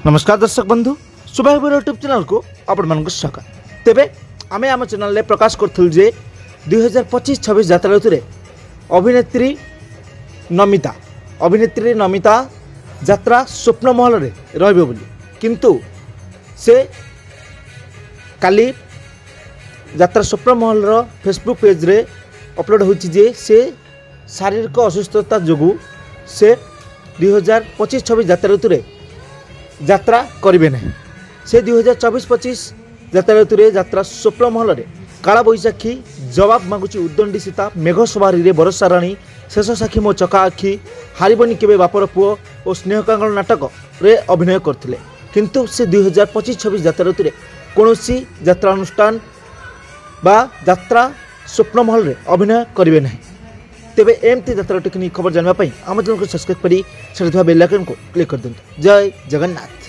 नमस्कार दर्शक बंधु सुभाष यूट्यूब चैनल को आपण मान स्वागत। तेबे आमे आम चैनल रे प्रकाश करथुल जे 2025-26 यात्रा ऋतु रे अभिनेत्री नमिता यात्रा स्वप्न महल रे रहबे बोली, किंतु से काली यात्रा स्वप्न महल रो फेसबुक पेज रे अपलोड होछि जे से शारीरिक असुस्थता जोगु से 2025-26 यात्रा ऋतु रे यात्रा करेंगे ना। से 2024-25 यात्रा ऋतु रे यात्रा स्वप्न महल रे काला बैशाखी जवाब मागुची उद्दंडी सीता मेघ सवारी रे बरसा राणी शेष साखी मो चका आखी हारिबनी केबे बापर पुओ और स्नेह कांगल नाटक रे अभिनय करथिले, किंतु से 2025-26 यात्रा ऋतु रे कोनोसी यात्रा अनुष्ठान बा यात्रा स्वप्न महल रे अभिनय करेंगे ना। तेबे एमती यात्रा टेक्निक खबर जानवा आम चैनल को सब्सक्राइब करी बेल आइकन को क्लिक कर दिंतु। जय जगन्नाथ।